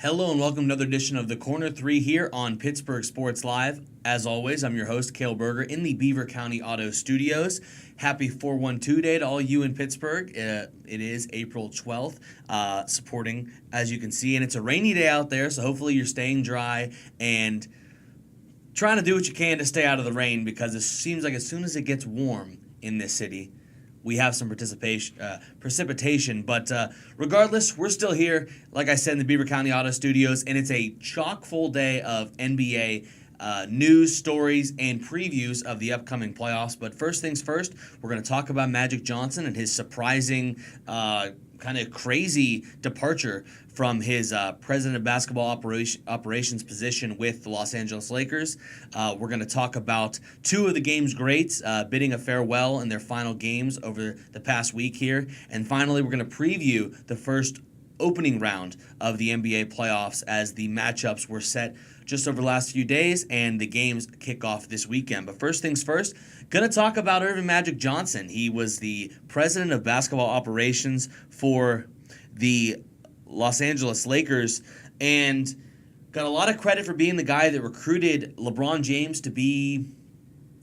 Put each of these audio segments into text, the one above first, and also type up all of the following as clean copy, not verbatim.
Hello and welcome to another edition of the Corner 3 here on Pittsburgh Sports Live. As always, I'm your host, Cale Berger, in the Beaver County Auto Studios. Happy 412 Day to all you in Pittsburgh. It is April 12th, supporting, as you can see, and it's a rainy day out there, so hopefully you're staying dry and trying to do what you can to stay out of the rain, because it seems like as soon as it gets warm in this city, we have some precipitation. But regardless, we're still here, like I said, in the Beaver County Auto Studios, and it's a chock-full day of NBA news, stories, and previews of the upcoming playoffs. But first things first, we're going to talk about Magic Johnson and his surprising, kind of crazy departure from his president of basketball operations position with the Los Angeles Lakers. We're going to talk about two of the game's greats bidding a farewell in their final games over the past week here. And finally, we're going to preview the first opening round of the NBA playoffs as the matchups were set just over the last few days and the games kick off this weekend. But first things first, going to talk about Earvin Magic Johnson. He was the president of basketball operations for the Los Angeles Lakers and got a lot of credit for being the guy that recruited LeBron James to be,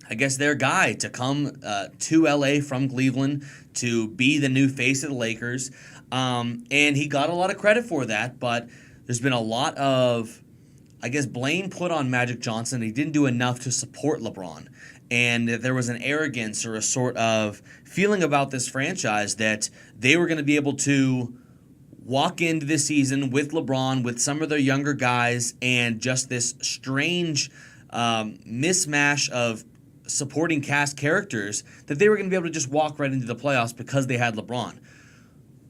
I guess, their guy to come to LA from Cleveland to be the new face of the Lakers. And he got a lot of credit for that, but there's been a lot of, I guess, blame put on Magic Johnson. He didn't do enough to support LeBron. And there was an arrogance or a sort of feeling about this franchise that they were going to be able to walk into this season with LeBron, with some of their younger guys, and just this strange mismatch of supporting cast characters that they were going to be able to just walk right into the playoffs because they had LeBron.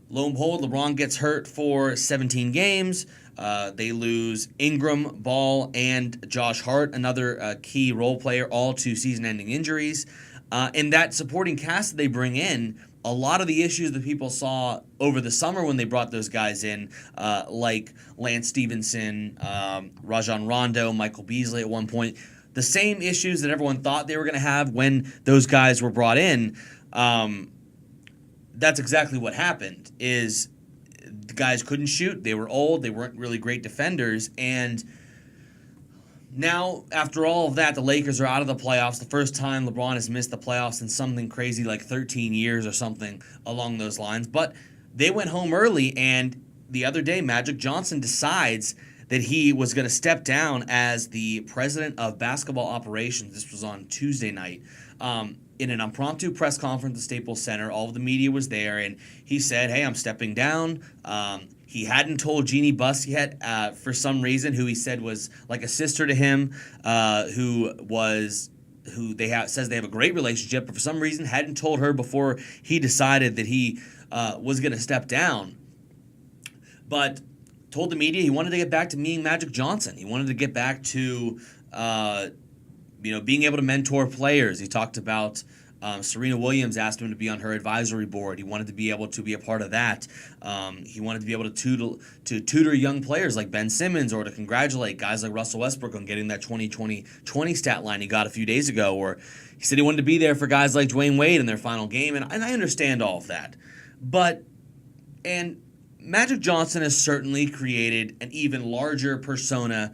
Lo and behold, LeBron gets hurt for 17 games. They lose Ingram, Ball, and Josh Hart, another key role player, all to season-ending injuries. And that supporting cast that they bring in, a lot of the issues that people saw over the summer when they brought those guys in, like Lance Stevenson, Rajon Rondo, Michael Beasley at one point, the same issues that everyone thought they were going to have when those guys were brought in, that's exactly what happened, is the guys couldn't shoot, they were old, they weren't really great defenders, and now, after all of that, the Lakers are out of the playoffs. The first time LeBron has missed the playoffs in something crazy like 13 years or something along those lines. But they went home early, and the other day, Magic Johnson decides that he was going to step down as the president of basketball operations. This was on Tuesday night. In an impromptu press conference at Staples Center, all of the media was there, and he said, "Hey, I'm stepping down." He hadn't told Jeannie Buss yet, for some reason, who he said was like a sister to him, who says they have a great relationship, but for some reason hadn't told her before he decided that he was going to step down. But told the media he wanted to get back to being Magic Johnson. He wanted to get back to being able to mentor players. He talked about Serena Williams asked him to be on her advisory board. He wanted to be able to be a part of that. He wanted to be able to tutor young players like Ben Simmons, or to congratulate guys like Russell Westbrook on getting that 20-20-20 stat line he got a few days ago. Or he said he wanted to be there for guys like Dwyane Wade in their final game, and I understand all of that. And Magic Johnson has certainly created an even larger persona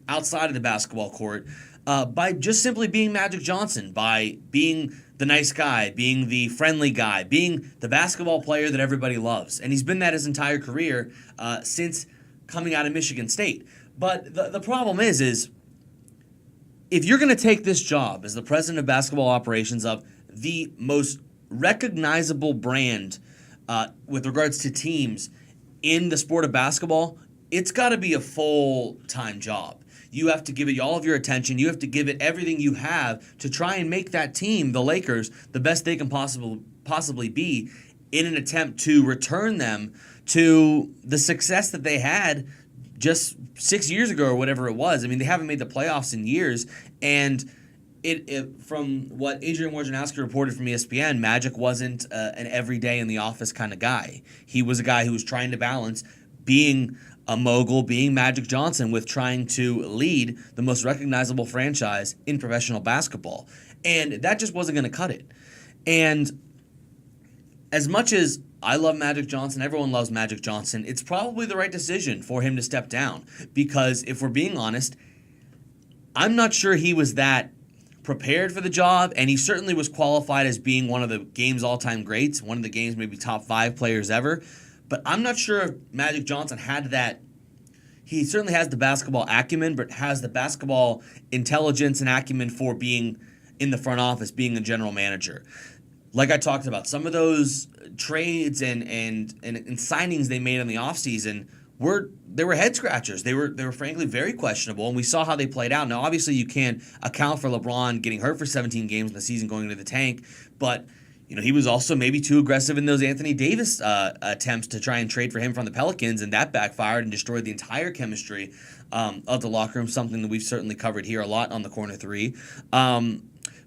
outside of the basketball court by just simply being Magic Johnson, by being the nice guy, being the friendly guy, being the basketball player that everybody loves. And he's been that his entire career since coming out of Michigan State. But the problem is if you're going to take this job as the president of basketball operations of the most recognizable brand with regards to teams in the sport of basketball, it's got to be a full-time job. You have to give it all of your attention. You have to give it everything you have to try and make that team, the Lakers, the best they can possibly be, in an attempt to return them to the success that they had just 6 years ago or whatever it was. I mean, they haven't made the playoffs in years, and from what Adrian Wojnarowski reported from ESPN, Magic wasn't an everyday in the office kind of guy. He was a guy who was trying to balance being a mogul, being Magic Johnson, with trying to lead the most recognizable franchise in professional basketball. And that just wasn't going to cut it. And as much as I love Magic Johnson, everyone loves Magic Johnson, it's probably the right decision for him to step down. Because if we're being honest, I'm not sure he was that prepared for the job, and he certainly was qualified as being one of the game's all-time greats, one of the game's maybe top 5 players ever. But I'm not sure if Magic Johnson had that. He certainly has the basketball acumen, but has the basketball intelligence and acumen for being in the front office, being a general manager. Like I talked about, some of those trades and signings they made in the offseason were head scratchers. They were frankly very questionable, and we saw how they played out. Now, obviously, you can't account for LeBron getting hurt for 17 games in the season going into the tank, but he was also maybe too aggressive in those Anthony Davis attempts to try and trade for him from the Pelicans, and that backfired and destroyed the entire chemistry of the locker room, something that we've certainly covered here a lot on the Corner 3.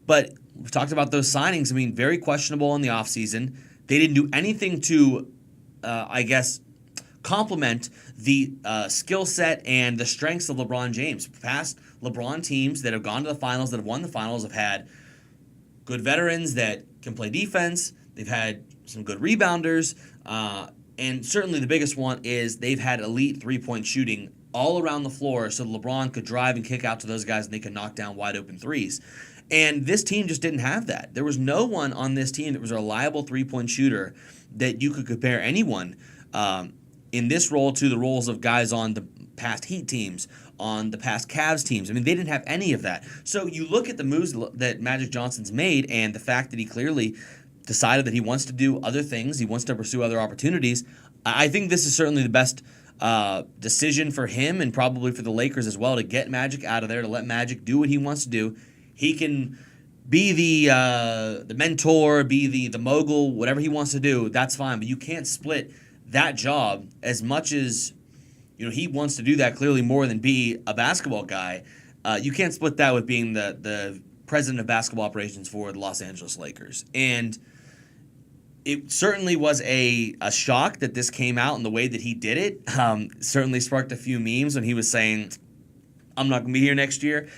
But we've talked about those signings. I mean, very questionable in the offseason. They didn't do anything to, complement the skill set and the strengths of LeBron James. Past LeBron teams that have gone to the finals, that have won the finals, have had good veterans that can play defense. They've had some good rebounders. And certainly the biggest one is they've had elite three-point shooting all around the floor so LeBron could drive and kick out to those guys and they could knock down wide-open threes. And this team just didn't have that. There was no one on this team that was a reliable three-point shooter that you could compare anyone in this role to the roles of guys on the past Heat teams, on the past Cavs teams. I mean, they didn't have any of that. So you look at the moves that Magic Johnson's made and the fact that he clearly decided that he wants to do other things, he wants to pursue other opportunities. I think this is certainly the best decision for him and probably for the Lakers as well, to get Magic out of there, to let Magic do what he wants to do. He can be the mentor, be the mogul, whatever he wants to do, that's fine. But you can't split that job as much as he wants to do that clearly more than be a basketball guy. You can't split that with being the president of basketball operations for the Los Angeles Lakers. And it certainly was a shock that this came out in the way that he did it. Certainly sparked a few memes when he was saying, I'm not going to be here next year.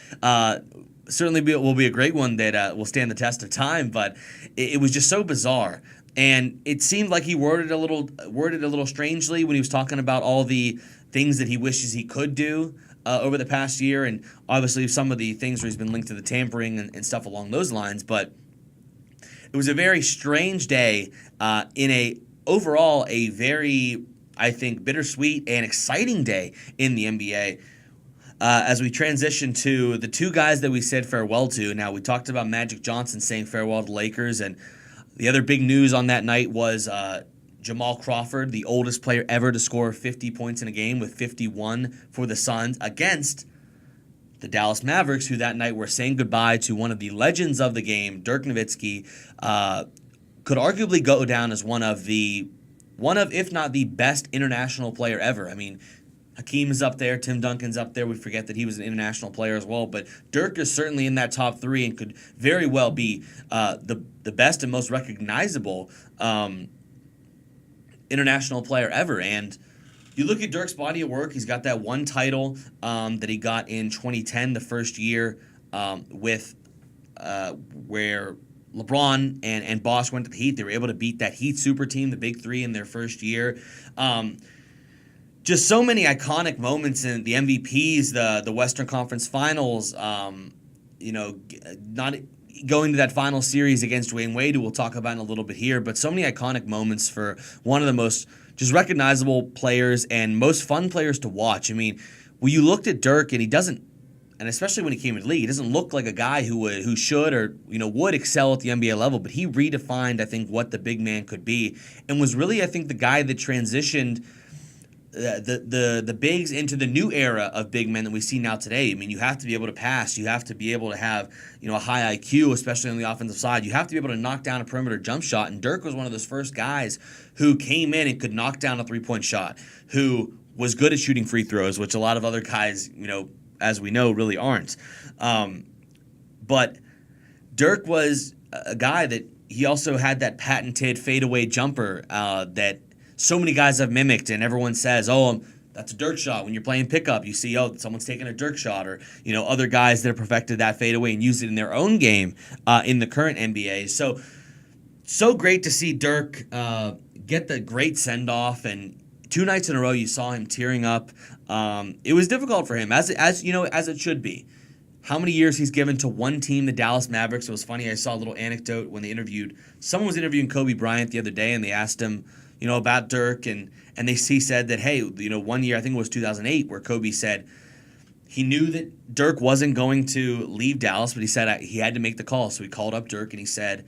Certainly will be a great one that will stand the test of time, but it was just so bizarre. And it seemed like he worded a little strangely when he was talking about all the things that he wishes he could do over the past year, and obviously some of the things where he's been linked to the tampering and stuff along those lines. But it was a very strange day overall a very, I think, bittersweet and exciting day in the NBA. As we transition to the two guys that we said farewell to. Now, we talked about Magic Johnson saying farewell to Lakers, and the other big news on that night was Jamal Crawford, the oldest player ever to score 50 points in a game, with 51 for the Suns against the Dallas Mavericks, who that night were saying goodbye to one of the legends of the game, Dirk Nowitzki. Could arguably go down as one of, if not the best international player ever. I mean, Hakeem is up there, Tim Duncan's up there. We forget that he was an international player as well. But Dirk is certainly in that top 3 and could very well be the best and most recognizable international player ever. And you look at Dirk's body of work, he's got that one title that he got in 2010, the first year where LeBron and Bosh went to the Heat. They were able to beat that Heat super team, the Big Three, in their first year. Just so many iconic moments in the MVPs, the Western Conference Finals, not going to that final series against Dwyane Wade, who we'll talk about in a little bit here, but so many iconic moments for one of the most just recognizable players and most fun players to watch. I mean, when you looked at Dirk, and he doesn't, and especially when he came to the league, he doesn't look like a guy who should or would excel at the NBA level, but he redefined, I think, what the big man could be, and was really, I think, the guy that transitioned the bigs into the new era of big men that we see now today. I mean, you have to be able to pass. You have to be able to have, a high IQ, especially on the offensive side. You have to be able to knock down a perimeter jump shot. And Dirk was one of those first guys who came in and could knock down a three-point shot, who was good at shooting free throws, which a lot of other guys, as we know, really aren't. But Dirk was a guy that he also had that patented fadeaway jumper that so many guys have mimicked, and everyone says, that's a Dirk shot. When you're playing pickup, you see, someone's taking a Dirk shot, or, other guys that have perfected that fadeaway and used it in their own game in the current NBA. So So great to see Dirk get the great send-off, and 2 nights in a row you saw him tearing up. It was difficult for him, as you know, as it should be. How many years he's given to one team, the Dallas Mavericks. It was funny, I saw a little anecdote when someone was interviewing Kobe Bryant the other day, and they asked him, about Dirk, and he said that, hey, 1 year, I think it was 2008, where Kobe said he knew that Dirk wasn't going to leave Dallas, but he said he had to make the call. So he called up Dirk, and he said,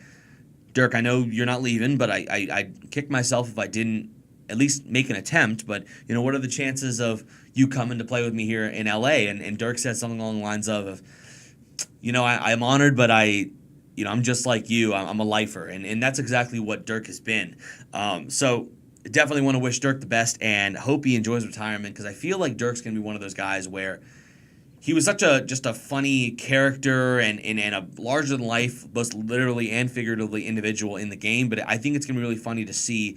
Dirk, I know you're not leaving, but I'd kick myself if I didn't at least make an attempt. But, what are the chances of you coming to play with me here in L.A.? And Dirk said something along the lines of, I'm honored, but I'm just like you. I'm a lifer. And that's exactly what Dirk has been. So definitely want to wish Dirk the best and hope he enjoys retirement, because I feel like Dirk's going to be one of those guys where he was just a funny character and a larger-than-life, both literally and figuratively, individual in the game. But I think it's going to be really funny to see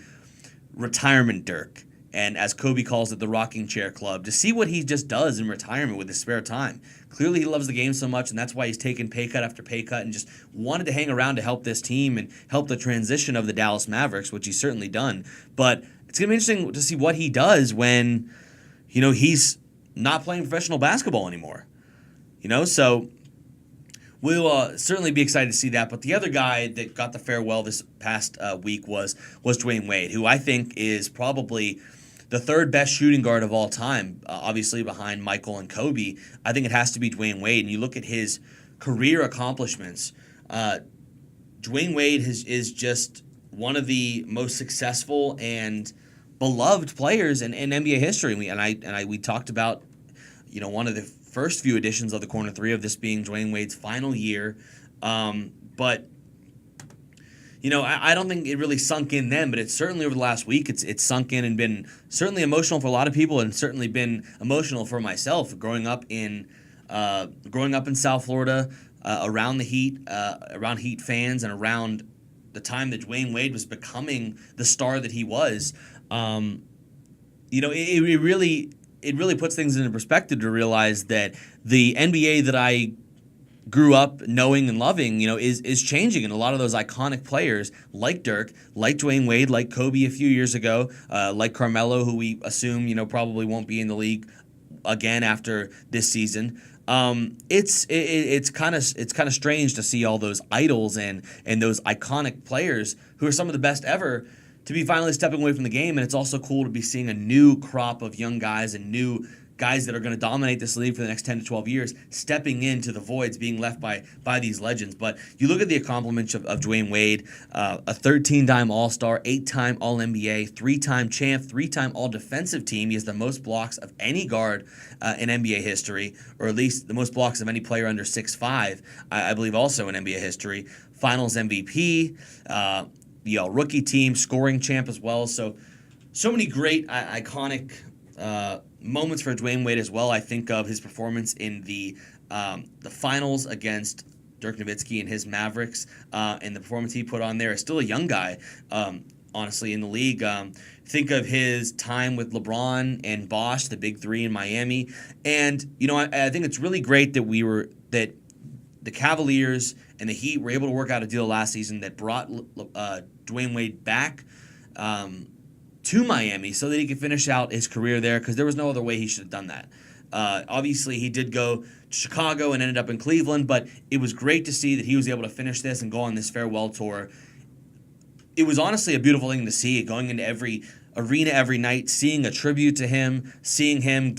retirement Dirk, and as Kobe calls it, the rocking chair club, to see what he just does in retirement with his spare time. Clearly he loves the game so much, and that's why he's taken pay cut after pay cut and just wanted to hang around to help this team and help the transition of the Dallas Mavericks, which he's certainly done. But it's going to be interesting to see what he does when, he's not playing professional basketball anymore. So we'll certainly be excited to see that. But the other guy that got the farewell this past week was Dwyane Wade, who I think is probably the third best shooting guard of all time, obviously behind Michael and Kobe. I think it has to be Dwyane Wade. And you look at his career accomplishments, Dwyane Wade is just one of the most successful and beloved players in NBA history. We talked about one of the first few editions of the Corner 3 of this being Dwyane Wade's final year. But I don't think it really sunk in then, but it's certainly over the last week, it's sunk in and been certainly emotional for a lot of people, and certainly been emotional for myself growing up in South Florida, around the Heat, around Heat fans, and around the time that Dwyane Wade was becoming the star that he was. It really puts things into perspective to realize that the NBA that I grew up knowing and loving, is changing, and a lot of those iconic players like Dirk, like Dwyane Wade, like Kobe a few years ago, like Carmelo, who we assume probably won't be in the league again after this season. It's kind of strange to see all those idols and those iconic players who are some of the best ever to be finally stepping away from the game. And it's also cool to be seeing a new crop of young guys and new guys that are going to dominate this league for the next 10 to 12 years stepping into the voids being left by these legends. But you look at the accomplishments of Dwyane Wade, a 13-time All-Star, 8-time All-NBA, 3-time champ, 3-time All-Defensive Team. He has the most blocks of any guard in NBA history, or at least the most blocks of any player under 6'5", I believe also in NBA history. Finals MVP, the All-Rookie Team, scoring champ as well. So many great, iconic moments for Dwyane Wade as well. I think of his performance in the finals against Dirk Nowitzki and his Mavericks, and the performance he put on there as still a young guy, honestly, in the league. Think of his time with LeBron and Bosh, the big three in Miami. And, I think it's really great that the Cavaliers and the Heat were able to work out a deal last season that brought Dwyane Wade back to Miami so that he could finish out his career there, because there was no other way he should have done that. Obviously, he did go to Chicago and ended up in Cleveland, but it was great to see that he was able to finish this and go on this farewell tour. It was honestly a beautiful thing to see, going into every arena every night, seeing a tribute to him, seeing him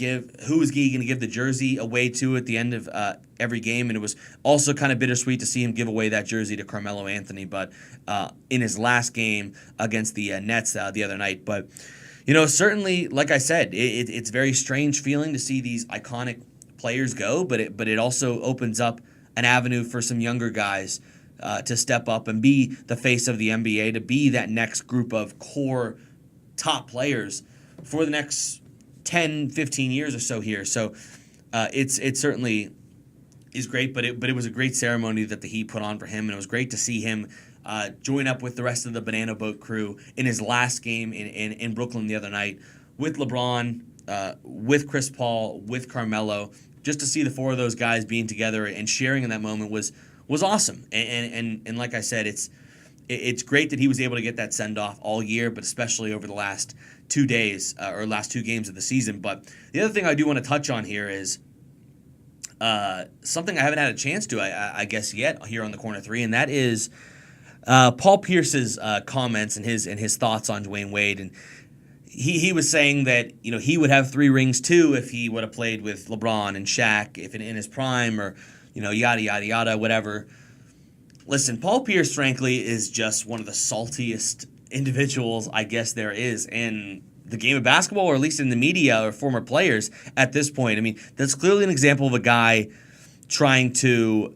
who was he going to give the jersey away to at the end of every game. And it was also kind of bittersweet to see him give away that jersey to Carmelo Anthony, but in his last game against the Nets the other night. But, certainly, like I said, it's a very strange feeling to see these iconic players go, but it also opens up an avenue for some younger guys to step up and be the face of the NBA, to be that next group of core top players for the next 10, 15 years or so here. So it certainly is great, but it was a great ceremony that the Heat put on for him, and it was great to see him join up with the rest of the Banana Boat crew in his last game in Brooklyn the other night with LeBron, with Chris Paul, with Carmelo. Just to see the four of those guys being together and sharing in that moment was awesome. And like I said, it's great that he was able to get that send-off all year, but especially over the last 2 days or last 2 games of the season. But the other thing I do want to touch on here is something I haven't had a chance to, I guess, yet here on the Corner 3, and that is Paul Pierce's comments and his thoughts on Dwyane Wade. And he was saying that, he would have 3 rings too if he would have played with LeBron and Shaq if in his prime, or yada yada yada, whatever. Listen, Paul Pierce, frankly, is just one of the saltiest individuals I guess there is in the game of basketball, or at least in the media or former players at this point. I mean, that's clearly an example of a guy trying to,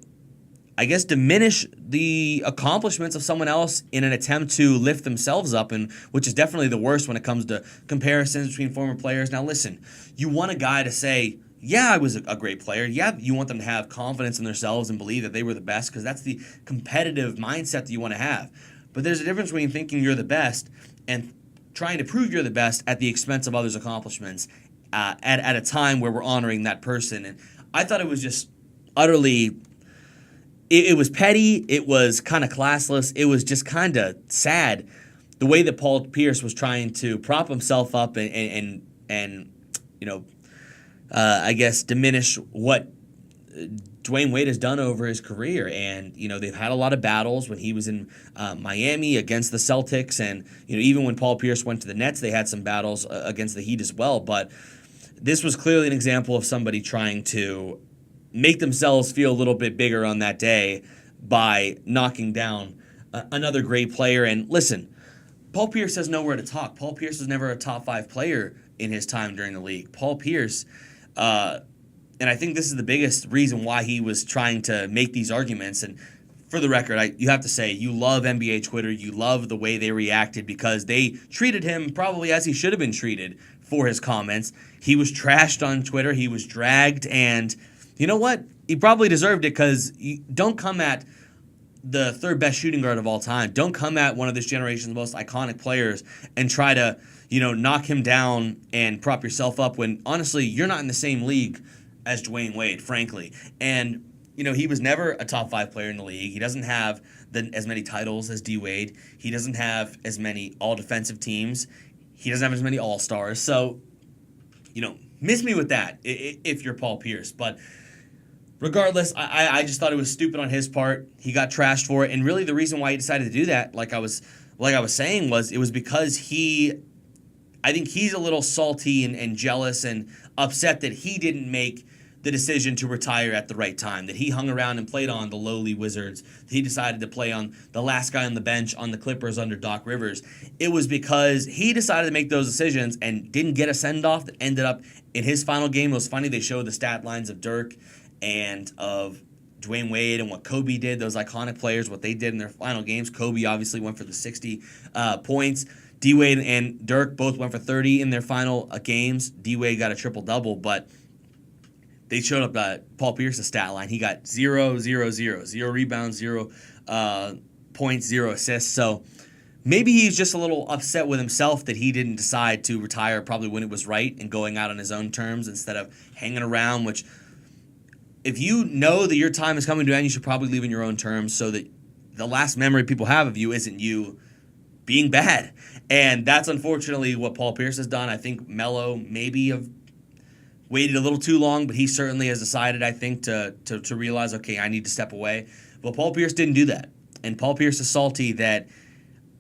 I guess, diminish the accomplishments of someone else in an attempt to lift themselves up, and which is definitely the worst when it comes to comparisons between former players. Now, listen, you want a guy to say, yeah, I was a great player. Yeah, you want them to have confidence in themselves and believe that they were the best, because that's the competitive mindset that you want to have. But there's a difference between thinking you're the best and trying to prove you're the best at the expense of others' accomplishments at a time where we're honoring that person. And I thought it was just utterly... It was petty. It was kind of classless. It was just kind of sad the way that Paul Pierce was trying to prop himself up and I guess diminish what Dwyane Wade has done over his career. And they've had a lot of battles when he was in Miami against the Celtics, and even when Paul Pierce went to the Nets, they had some battles against the Heat as well. But this was clearly an example of somebody trying to make themselves feel a little bit bigger on that day by knocking down another great player. And listen, Paul Pierce has nowhere to talk. Paul Pierce was never a top 5 player in his time during the league. Paul Pierce, and I think this is the biggest reason why he was trying to make these arguments. And for the record, you have to say, you love NBA Twitter. You love the way they reacted, because they treated him probably as he should have been treated for his comments. He was trashed on Twitter. He was dragged, and you know what? He probably deserved it, because you don't come at the 3rd best shooting guard of all time. Don't come at one of this generation's most iconic players and try to, knock him down and prop yourself up when, honestly, you're not in the same league as Dwyane Wade, frankly. And, he was never a top 5 player in the league. He doesn't have as many titles as D. Wade. He doesn't have as many all-defensive teams. He doesn't have as many all-stars. So, miss me with that if you're Paul Pierce. But regardless, I just thought it was stupid on his part. He got trashed for it, and really the reason why he decided to do that, like I was saying, was it was because I think he's a little salty and jealous and upset that he didn't make the decision to retire at the right time, that he hung around and played on the lowly Wizards, that he decided to play on the last guy on the bench on the Clippers under Doc Rivers. It was because he decided to make those decisions and didn't get a send-off that ended up in his final game. It was funny, they showed the stat lines of Dirk and of Dwyane Wade and what Kobe did, those iconic players, what they did in their final games. Kobe obviously went for the 60 points. D-Wade and Dirk both went for 30 in their final games. D-Wade got a triple-double, but they showed up Paul Pierce's stat line. He got 0, 0, 0. 0 rebounds, 0 points, 0 assists. So maybe he's just a little upset with himself that he didn't decide to retire probably when it was right and going out on his own terms instead of hanging around, which if you know that your time is coming to an end, you should probably leave on your own terms so that the last memory people have of you isn't you being bad. And that's unfortunately what Paul Pierce has done. I think Melo maybe have waited a little too long, but he certainly has decided, I think, to realize, okay, I need to step away. But Paul Pierce didn't do that. And Paul Pierce is salty that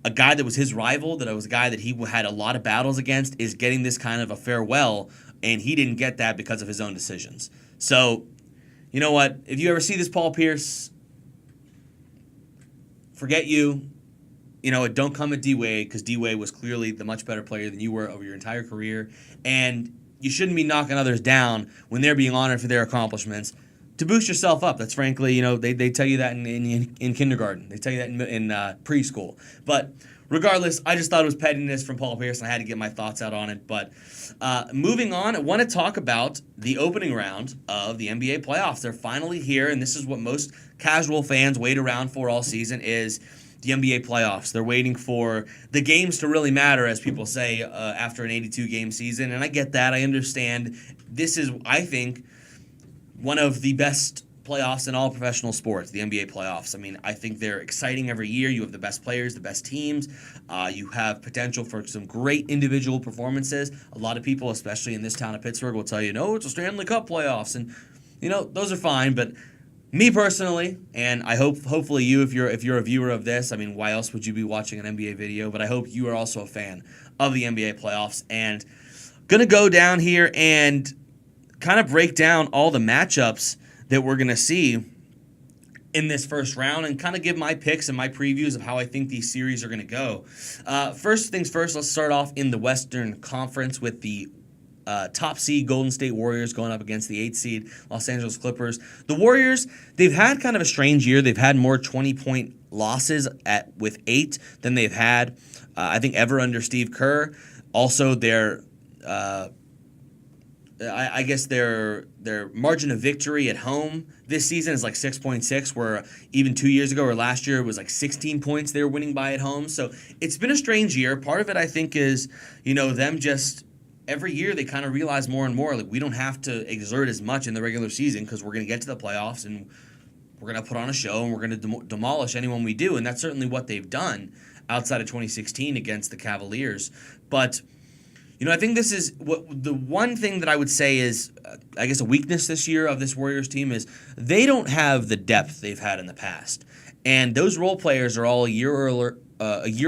a guy that was his rival, that was a guy that he had a lot of battles against, is getting this kind of a farewell, and he didn't get that because of his own decisions. So, you know what? If you ever see this Paul Pierce, forget you. Don't come at D-Wade, because D-Wade was clearly the much better player than you were over your entire career. And you shouldn't be knocking others down when they're being honored for their accomplishments to boost yourself up. That's frankly, they tell you that in kindergarten. They tell you that in preschool. But regardless, I just thought it was pettiness from Paul Pierce, and I had to get my thoughts out on it. But moving on, I want to talk about the opening round of the NBA playoffs. They're finally here, and this is what most casual fans wait around for all season is the NBA playoffs. They're waiting for the games to really matter, as people say, after an 82-game season. And I get that. I understand. This is, I think, one of the best playoffs in all professional sports, the NBA playoffs. I mean, I think they're exciting every year. You have the best players, the best teams. You have potential for some great individual performances. A lot of people, especially in this town of Pittsburgh, will tell you, no, it's a Stanley Cup playoffs. And, those are fine. But me personally, and I hopefully you, if you're a viewer of this, I mean, why else would you be watching an NBA video? But I hope you are also a fan of the NBA playoffs. And going to go down here and kind of break down all the matchups that we're going to see in this first round and kind of give my picks and my previews of how I think these series are going to go. First things first, let's start off in the Western Conference with the top seed Golden State Warriors going up against the 8th seed Los Angeles Clippers. The Warriors, they've had kind of a strange year. They've had more 20-point losses with 8 than they've had, I think, ever under Steve Kerr. Also, their I guess their margin of victory at home this season is like 6.6, where even 2 years ago or last year it was like 16 points they were winning by at home. So it's been a strange year. Part of it, I think, is them just every year they kind of realize more and more, like, we don't have to exert as much in the regular season because we're going to get to the playoffs and we're going to put on a show and we're going to demolish anyone we do. And that's certainly what they've done outside of 2016 against the Cavaliers. But I think this is the one thing that I would say is, I guess, a weakness this year of this Warriors team is they don't have the depth they've had in the past. And those role players are all a year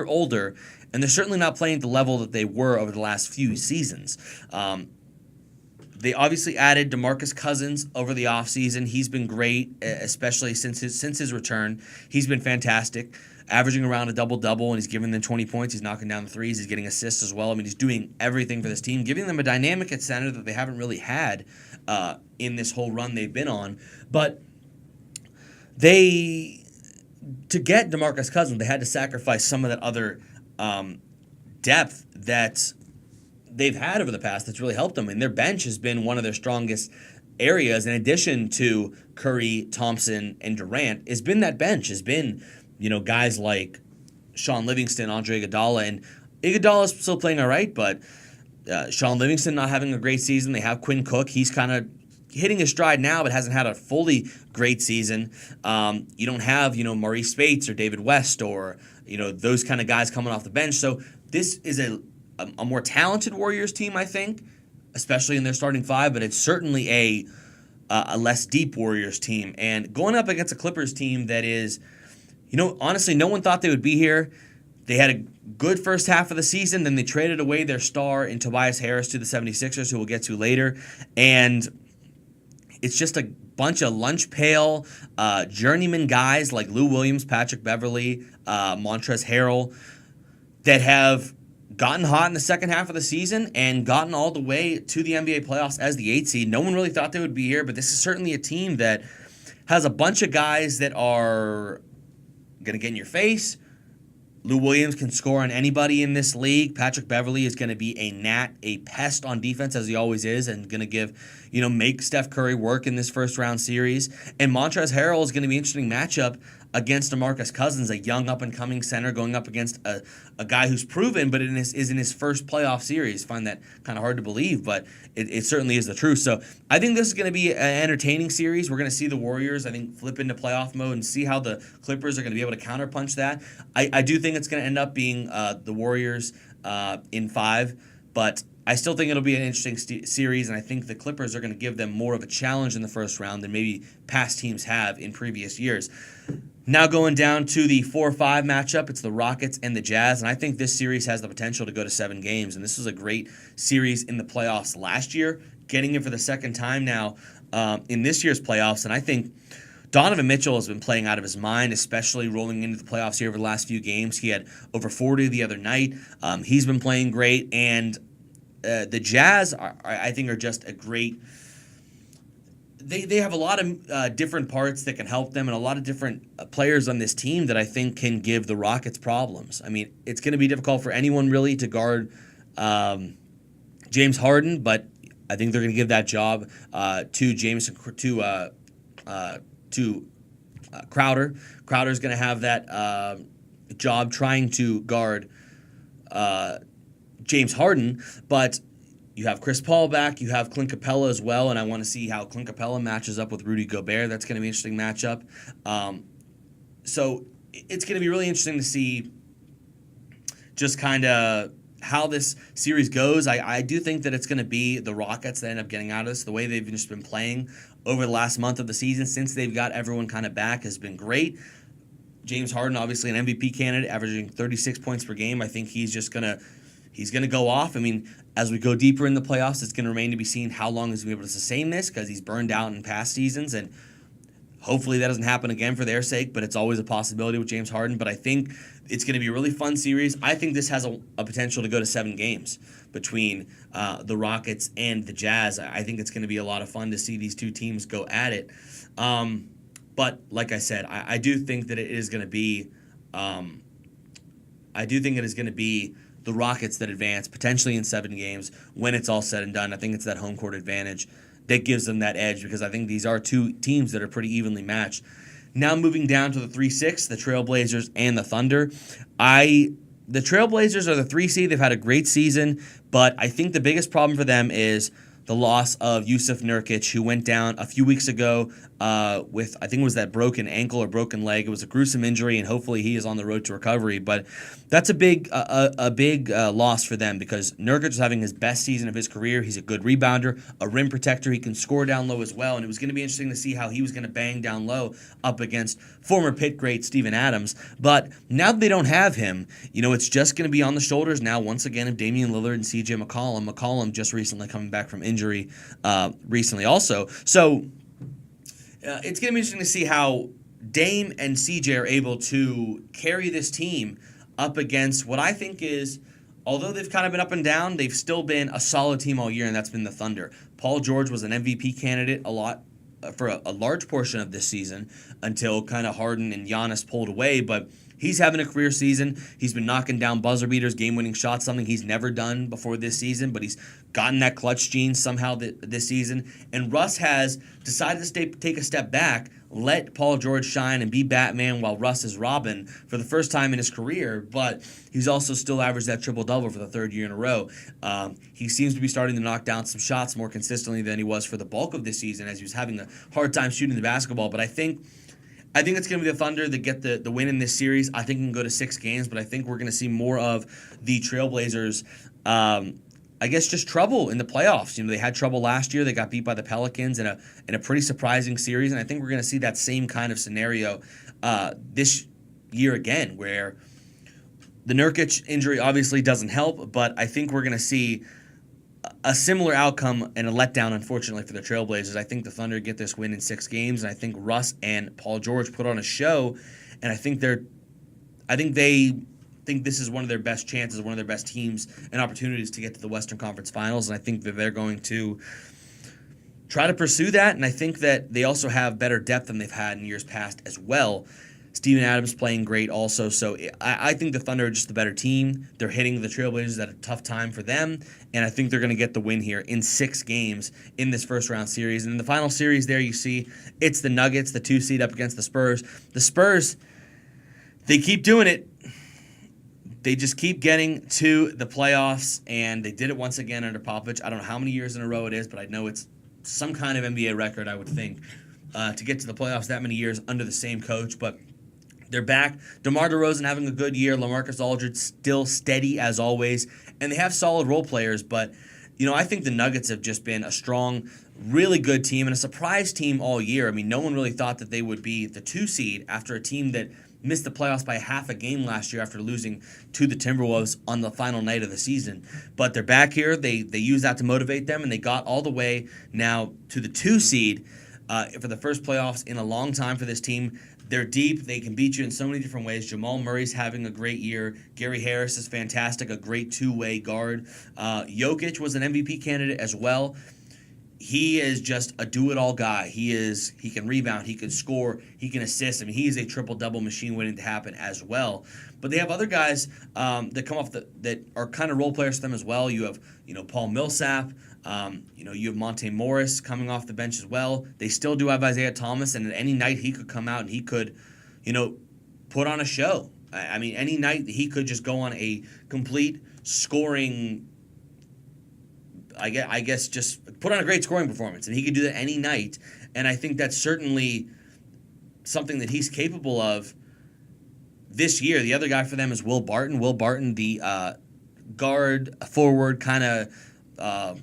older, and they're certainly not playing at the level that they were over the last few seasons. They obviously added DeMarcus Cousins over the offseason. He's been great, especially since his return. He's been fantastic, averaging around a double-double, and he's giving them 20 points. He's knocking down the threes. He's getting assists as well. I mean, he's doing everything for this team, giving them a dynamic at center that they haven't really had in this whole run they've been on. But to get DeMarcus Cousins, they had to sacrifice some of that other depth that they've had over the past that's really helped them. And their bench has been one of their strongest areas, in addition to Curry, Thompson, and Durant, has been that bench, has been guys like Sean Livingston, Andre Iguodala, and Iguodala's still playing all right, but Sean Livingston not having a great season. They have Quinn Cook. He's kind of hitting his stride now, but hasn't had a fully great season. You don't have, Maurice Spates or David West or, those kind of guys coming off the bench. So this is a more talented Warriors team, I think, especially in their starting five, but it's certainly a less deep Warriors team. And going up against a Clippers team that is, honestly, no one thought they would be here. They had a good first half of the season, then they traded away their star in Tobias Harris to the 76ers, who we'll get to later. And it's just a bunch of lunch pail journeyman guys like Lou Williams, Patrick Beverley, Montrezl Harrell that have gotten hot in the second half of the season and gotten all the way to the NBA playoffs as the 8th seed. No one really thought they would be here, but this is certainly a team that has a bunch of guys that are going to get in your face. Lou Williams can score on anybody in this league. Patrick Beverley is going to be a pest on defense, as he always is, and going to make Steph Curry work in this first round series. And Montrezl Harrell is going to be an interesting matchup against DeMarcus Cousins, a young up-and-coming center going up against a guy who's proven, but is in his first playoff series. I find that kind of hard to believe, but it certainly is the truth. So I think this is going to be an entertaining series. We're going to see the Warriors, I think, flip into playoff mode and see how the Clippers are going to be able to counterpunch that. I do think it's going to end up being the Warriors in 5, but I still think it'll be an interesting series, and I think the Clippers are going to give them more of a challenge in the first round than maybe past teams have in previous years. Now going down to the 4-5 matchup, it's the Rockets and the Jazz, and I think this series has the potential to go to 7 games, and this was a great series in the playoffs last year, getting it for the second time now in this year's playoffs, and I think Donovan Mitchell has been playing out of his mind, especially rolling into the playoffs here over the last few games. He had over 40 the other night. He's been playing great, and the Jazz, I think, are just a great... They have a lot of different parts that can help them and a lot of different players on this team that I think can give the Rockets problems. I mean, it's going to be difficult for anyone really to guard James Harden, but I think they're going to give that job to Crowder. Crowder's going to have that job trying to guard James Harden, but You have Chris Paul back. You have Clint Capella as well, and I want to see how Clint Capella matches up with Rudy Gobert. That's going to be an interesting matchup. So it's going to be really interesting to see just kind of how this series goes. I do think that it's going to be the Rockets that end up getting out of this. The way they've just been playing over the last month of the season since they've got everyone kind of back has been great. James Harden, obviously an MVP candidate, averaging 36 points per game. I think he's gonna go off. I mean, as we go deeper in the playoffs, it's going to remain to be seen how long he's going to be able to sustain this, because he's burned out in past seasons, and hopefully that doesn't happen again for their sake, but it's always a possibility with James Harden. But I think it's going to be a really fun series. I think this has a potential to go to 7 games between the Rockets and the Jazz. I think it's going to be a lot of fun to see these two teams go at it. But like I said, I do think that it is going to be the Rockets that advance, potentially in 7 games when it's all said and done. I think it's that home court advantage that gives them that edge, because I think these are two teams that are pretty evenly matched. Now moving down to the 3-6, the Trailblazers and the Thunder. The Trailblazers are the 3 seed. They've had a great season, but I think the biggest problem for them is the loss of Jusuf Nurkic, who went down a few weeks ago with, I think it was that broken ankle or broken leg. It was a gruesome injury, and hopefully he is on the road to recovery. But that's a big loss for them, because Nurkic is having his best season of his career. He's a good rebounder, a rim protector. He can score down low as well, and it was going to be interesting to see how he was going to bang down low up against former Pitt great Steven Adams. But now that they don't have him, it's just going to be on the shoulders now once again of Damian Lillard and CJ McCollum. McCollum just recently coming back from injury recently also. So it's going to be interesting to see how Dame and CJ are able to carry this team up against what I think is, although they've kind of been up and down, they've still been a solid team all year, and that's been the Thunder. Paul George was an MVP candidate for a large portion of this season until kind of Harden and Giannis pulled away, but he's having a career season. He's been knocking down buzzer beaters, game-winning shots, something he's never done before this season, but he's gotten that clutch gene somehow this season. And Russ has decided to take a step back, let Paul George shine and be Batman while Russ is Robin for the first time in his career, but he's also still averaged that triple-double for the 3rd year in a row. He seems to be starting to knock down some shots more consistently than he was for the bulk of this season, as he was having a hard time shooting the basketball. But I think it's going to be the Thunder that get the win in this series. I think it can go to 6 games, but I think we're going to see more of the Trailblazers, just trouble in the playoffs. They had trouble last year. They got beat by the Pelicans in a pretty surprising series, and I think we're going to see that same kind of scenario this year again, where the Nurkic injury obviously doesn't help, but I think we're going to see a similar outcome and a letdown, unfortunately, for the Trailblazers. I think the Thunder get this win in 6 games, and I think Russ and Paul George put on a show, and I think they think this is one of their best chances, one of their best teams and opportunities to get to the Western Conference Finals, and I think that they're going to try to pursue that, and I think that they also have better depth than they've had in years past as well. Steven Adams playing great also, so I think the Thunder are just the better team. They're hitting the Trailblazers at a tough time for them, and I think they're going to get the win here in 6 games in this first-round series. And in the final series there, you see it's the Nuggets, the 2 seed up against the Spurs. The Spurs, they keep doing it. They just keep getting to the playoffs, and they did it once again under Popovich. I don't know how many years in a row it is, but I know it's some kind of NBA record, I would think, to get to the playoffs that many years under the same coach. But they're back. DeMar DeRozan having a good year. LaMarcus Aldridge still steady as always. And they have solid role players. But, I think the Nuggets have just been a strong, really good team and a surprise team all year. I mean, no one really thought that they would be the 2 seed after a team that missed the playoffs by half a game last year after losing to the Timberwolves on the final night of the season. But they're back here. They use that to motivate them, and they got all the way now to the 2 seed for the first playoffs in a long time for this team. They're deep. They can beat you in so many different ways. Jamal Murray's having a great year. Gary Harris is fantastic, a great 2-way guard. Jokic was an MVP candidate as well. He is just a do-it-all guy. He can rebound, he can score, he can assist. I mean, he is a triple-double machine waiting to happen as well. But they have other guys that come off that are kind of role players for them as well. You have, Paul Millsap. You have Monte Morris coming off the bench as well. They still do have Isaiah Thomas, and at any night he could come out and he could, put on a show. I mean, any night he could just go on a complete scoring I guess just put on a great scoring performance, and he could do that any night. And I think that's certainly something that he's capable of this year. The other guy for them is Will Barton. Will Barton, the guard forward kind of,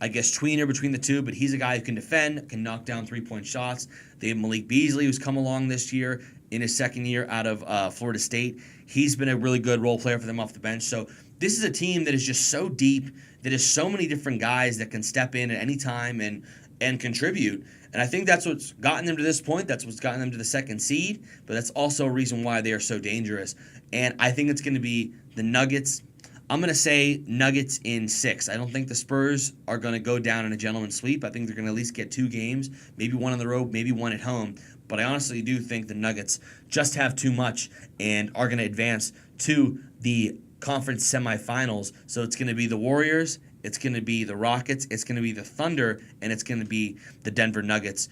I guess, tweener between the two, but he's a guy who can defend, can knock down three-point shots. They have Malik Beasley, who's come along this year in his second year out of Florida State. He's been a really good role player for them off the bench. So this is a team that is just so deep, that has so many different guys that can step in at any time and contribute. And I think that's what's gotten them to this point. That's what's gotten them to the second seed. But that's also a reason why they are so dangerous. And I think it's going to be the Nuggets. I'm going to say Nuggets in 6. I don't think the Spurs are going to go down in a gentleman's sweep. I think they're going to at least get 2 games, maybe one on the road, maybe one at home. But I honestly do think the Nuggets just have too much and are going to advance to the conference semifinals. So it's going to be the Warriors, it's going to be the Rockets, it's going to be the Thunder, and it's going to be the Denver Nuggets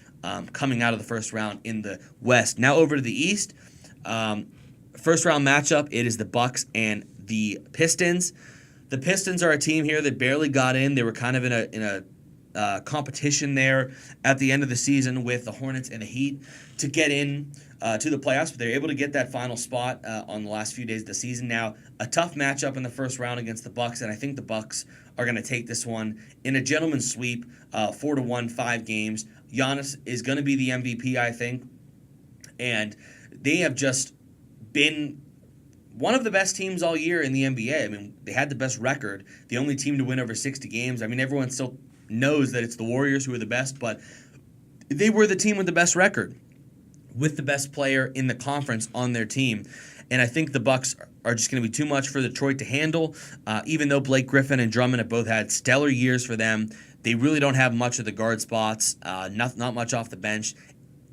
coming out of the first round in the West. Now over to the East. First round matchup, it is the Bucks and the Pistons. The Pistons are a team here that barely got in. They were kind of in a competition there at the end of the season with the Hornets and the Heat to get in to the playoffs, but they're able to get that final spot on the last few days of the season. Now, a tough matchup in the first round against the Bucks, and I think the Bucks are going to take this one in a gentleman's sweep, 4-1, 5 games. Giannis is going to be the MVP, I think, and they have just been one of the best teams all year in the NBA. I mean, they had the best record, the only team to win over 60 games. I mean, everyone still knows that it's the Warriors who are the best, but they were the team with the best record, with the best player in the conference on their team. And I think the Bucks are just going to be too much for Detroit to handle. Even though Blake Griffin and Drummond have both had stellar years for them, they really don't have much of the guard spots, not much off the bench.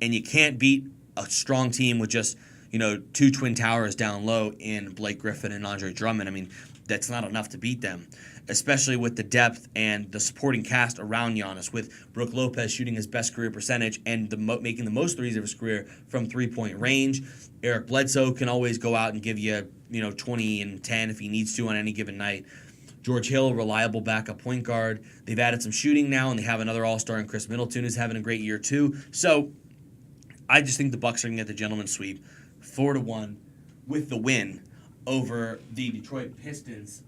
And you can't beat a strong team with just, 2 twin towers down low in Blake Griffin and Andre Drummond. I mean, that's not enough to beat them, especially with the depth and the supporting cast around Giannis, with Brook Lopez shooting his best career percentage and making the most threes of his career from three-point range. Eric Bledsoe can always go out and give you, 20 and 10 if he needs to on any given night. George Hill, reliable backup point guard. They've added some shooting now, and they have another all-star in Chris Middleton who's having a great year too. So I just think the Bucks are going to get the gentleman's sweep, 4-1, with the win over the Detroit Pistons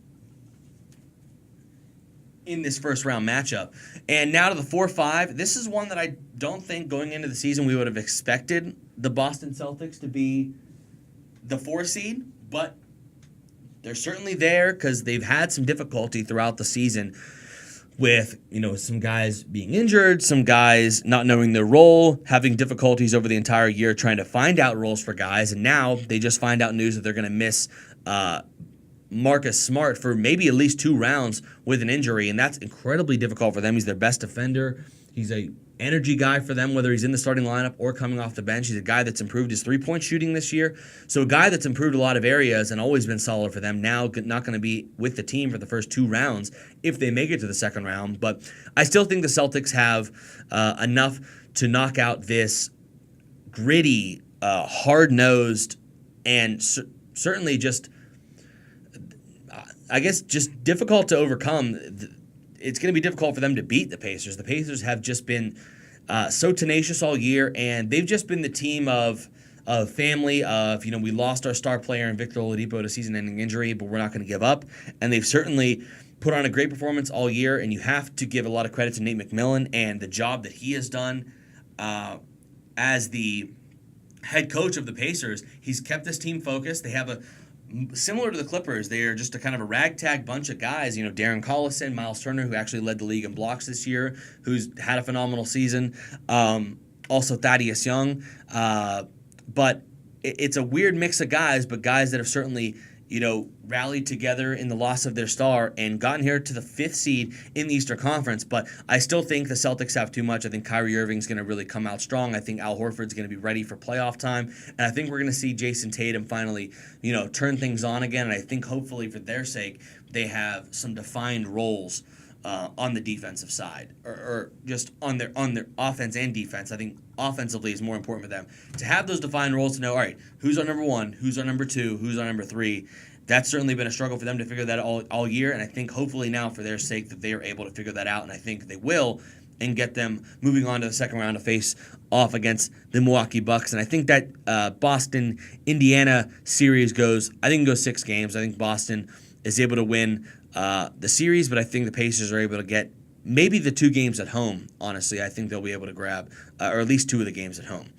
in this first round matchup. And now to the 4-5. This is one that I don't think going into the season we would have expected the Boston Celtics to be the 4 seed, but they're certainly there because they've had some difficulty throughout the season with, some guys being injured, some guys not knowing their role, having difficulties over the entire year trying to find out roles for guys, and now they just find out news that they're going to miss Marcus Smart for maybe at least 2 rounds with an injury, and that's incredibly difficult for them. He's their best defender. He's a energy guy for them, whether he's in the starting lineup or coming off the bench. He's a guy that's improved his three-point shooting this year. So a guy that's improved a lot of areas and always been solid for them, now not going to be with the team for the first 2 rounds if they make it to the second round. But I still think the Celtics have enough to knock out this gritty, hard-nosed, and certainly just, I guess, just difficult to overcome. It's going to be difficult for them to beat the Pacers. The Pacers have just been so tenacious all year, and they've just been the team of family of, we lost our star player in Victor Oladipo to season-ending injury, but we're not going to give up. And they've certainly put on a great performance all year, and you have to give a lot of credit to Nate McMillan and the job that he has done as the head coach of the Pacers. He's kept this team focused. They have similar to the Clippers, they are just a kind of a ragtag bunch of guys. Darren Collison, Miles Turner, who actually led the league in blocks this year, who's had a phenomenal season. Also Thaddeus Young. But it's a weird mix of guys, but guys that have certainly, rallied together in the loss of their star and gotten here to the 5th seed in the Eastern Conference. But I still think the Celtics have too much. I think Kyrie Irving's going to really come out strong. I think Al Horford's going to be ready for playoff time. And I think we're going to see Jason Tatum finally, turn things on again. And I think hopefully for their sake, they have some defined roles on the defensive side, or just on their offense and defense. I think offensively is more important for them to have those defined roles, to know, all right, who's our number one, who's our number two, who's our number three. That's certainly been a struggle for them to figure that all year, and I think hopefully now, for their sake, that they are able to figure that out, and I think they will, and get them moving on to the second round to face off against the Milwaukee Bucks. And I think that Boston-Indiana series goes 6 games. I think Boston is able to win the series, but I think the Pacers are able to get maybe the 2 games at home. Honestly, I think they'll be able to grab, or at least 2 of the games at home.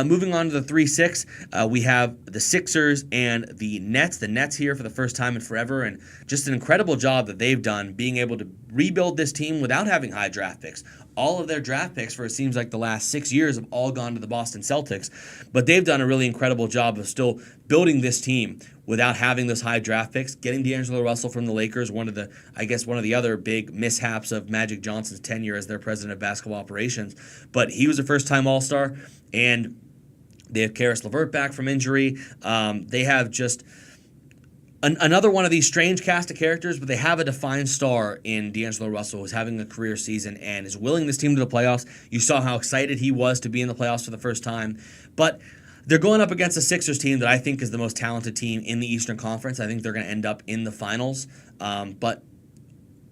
Moving on to the 3-6, we have the Sixers and the Nets. The Nets here for the first time in forever, and just an incredible job that they've done being able to rebuild this team without having high draft picks. All of their draft picks for, it seems like, the last 6 years have all gone to the Boston Celtics, but they've done a really incredible job of still building this team without having those high draft picks. Getting D'Angelo Russell from the Lakers, one of the other big mishaps of Magic Johnson's tenure as their president of basketball operations. But he was a first-time All-Star, and they have Karis LeVert back from injury. They have just another one of these strange cast of characters, but they have a defined star in D'Angelo Russell, who's having a career season and is willing this team to the playoffs. You saw how excited he was to be in the playoffs for the first time. But they're going up against a Sixers team that I think is the most talented team in the Eastern Conference. I think they're going to end up in the finals. But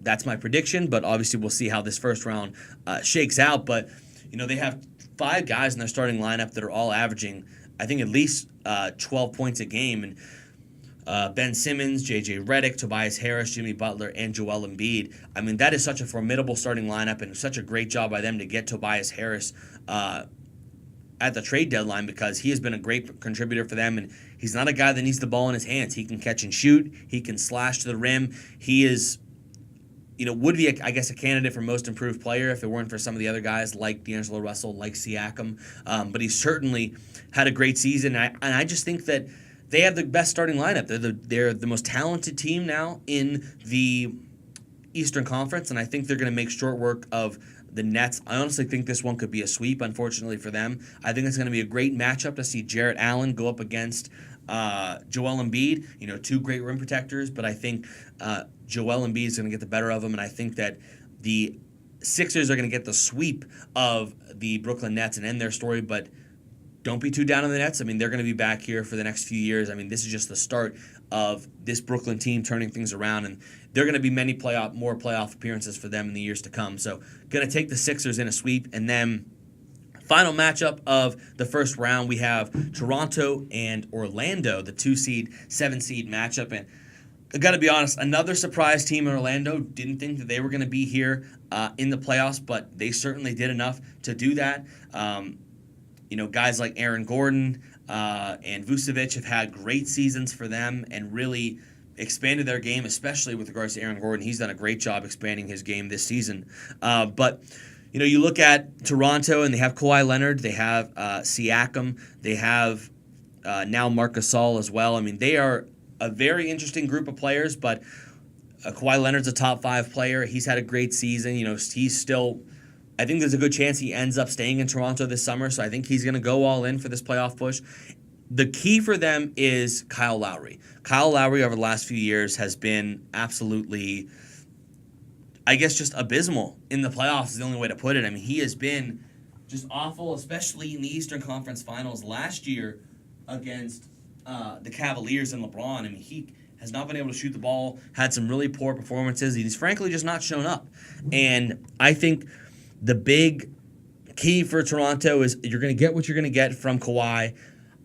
that's my prediction. But obviously we'll see how this first round shakes out. But, they have 5 guys in their starting lineup that are all averaging, I think, at least 12 points a game. And Ben Simmons, J.J. Redick, Tobias Harris, Jimmy Butler, and Joel Embiid. I mean, that is such a formidable starting lineup, and such a great job by them to get Tobias Harris at the trade deadline, because he has been a great contributor for them, and he's not a guy that needs the ball in his hands. He can catch and shoot. He can slash to the rim. He is, would be, a candidate for most improved player if it weren't for some of the other guys like D'Angelo Russell, like Siakam. But he's certainly had a great season, and I just think that they have the best starting lineup. They're the most talented team now in the Eastern Conference, and I think they're going to make short work of the Nets. I honestly think this one could be a sweep, unfortunately for them. I think it's going to be a great matchup to see Jarrett Allen go up against Joel Embiid. 2 great rim protectors, but I think Joel Embiid is going to get the better of them, and I think that the Sixers are going to get the sweep of the Brooklyn Nets and end their story, but don't be too down on the Nets. I mean, they're going to be back here for the next few years. I mean, this is just the start of this Brooklyn team turning things around, and there are going to be more playoff appearances for them in the years to come. So, going to take the Sixers in a sweep. And then, final matchup of the first round, we have Toronto and Orlando, the 2-seed, 7-seed matchup. And I got to be honest, another surprise team in Orlando. Didn't think that they were going to be here in the playoffs, but they certainly did enough to do that. Guys like Aaron Gordon and Vucevic have had great seasons for them and really expanded their game, especially with regards to Aaron Gordon. He's done a great job expanding his game this season. But you look at Toronto, and they have Kawhi Leonard, they have Siakam, they have now Marc Gasol as well. I mean, they are a very interesting group of players, but Kawhi Leonard's a top 5 player. He's had a great season. He's still, I think there's a good chance he ends up staying in Toronto this summer, so I think he's going to go all in for this playoff push. The key for them is Kyle Lowry. Kyle Lowry over the last few years has been absolutely, just abysmal in the playoffs is the only way to put it. I mean, he has been just awful, especially in the Eastern Conference Finals last year against the Cavaliers and LeBron. I mean, he has not been able to shoot the ball, had some really poor performances. He's frankly just not shown up. And I think the big key for Toronto is you're going to get what you're going to get from Kawhi.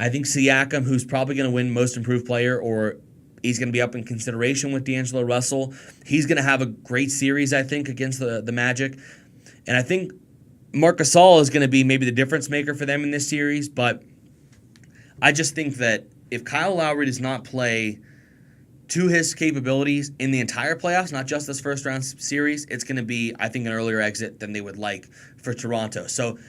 I think Siakam, who's probably going to win Most Improved Player, or he's going to be up in consideration with D'Angelo Russell. He's going to have a great series, I think, against the Magic. And I think Marc Gasol is going to be maybe the difference maker for them in this series. But I just think that if Kyle Lowry does not play to his capabilities in the entire playoffs, not just this first round series, it's going to be, I think, an earlier exit than they would like for Toronto. So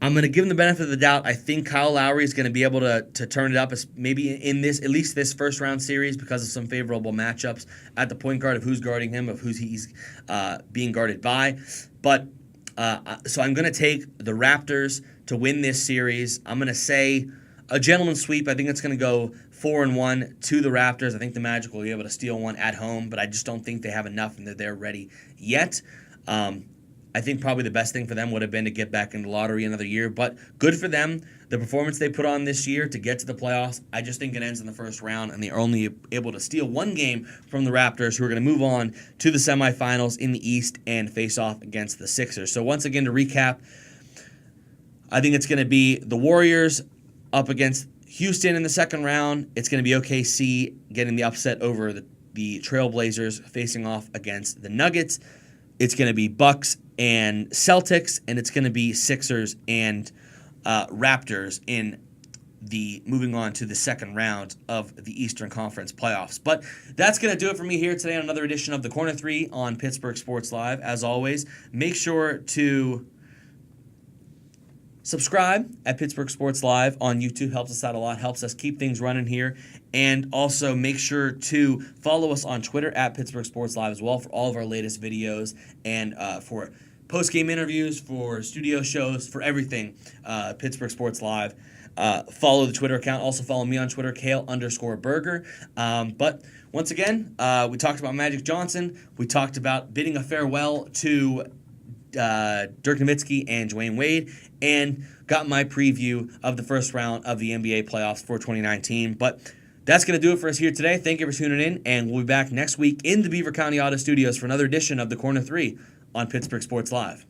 I'm going to give him the benefit of the doubt. I think Kyle Lowry is going to be able to turn it up, maybe in this, at least this first round series, because of some favorable matchups at the point guard of who's guarding him, of who's he's being guarded by. But so I'm going to take the Raptors to win this series. I'm going to say a gentleman's sweep. I think it's going to go 4-1 to the Raptors. I think the Magic will be able to steal one at home, but I just don't think they have enough and that they're ready yet. I think probably the best thing for them would have been to get back in the lottery another year, but good for them. The performance they put on this year to get to the playoffs, I just think it ends in the first round, and they're only able to steal one game from the Raptors, who are going to move on to the semifinals in the East and face off against the Sixers. So once again, to recap, I think it's going to be the Warriors up against Houston in the second round. It's going to be OKC getting the upset over the Trailblazers facing off against the Nuggets. It's going to be Bucks and Celtics, and it's going to be Sixers and Raptors in the moving on to the second round of the Eastern Conference playoffs. But that's going to do it for me here today on another edition of the Corner 3 on Pittsburgh Sports Live. As always, make sure to subscribe at Pittsburgh Sports Live on YouTube. Helps us out a lot, helps us keep things running here. And also make sure to follow us on Twitter at Pittsburgh Sports Live as well for all of our latest videos and for post-game interviews, for studio shows, for everything, Pittsburgh Sports Live. Follow the Twitter account. Also follow me on Twitter, Cale_Berger. But once again, we talked about Magic Johnson. We talked about bidding a farewell to Dirk Nowitzki and Dwyane Wade, and got my preview of the first round of the NBA playoffs for 2019. But that's going to do it for us here today. Thank you for tuning in, and we'll be back next week in the Beaver County Auto Studios for another edition of the Corner 3 on Pittsburgh Sports Live.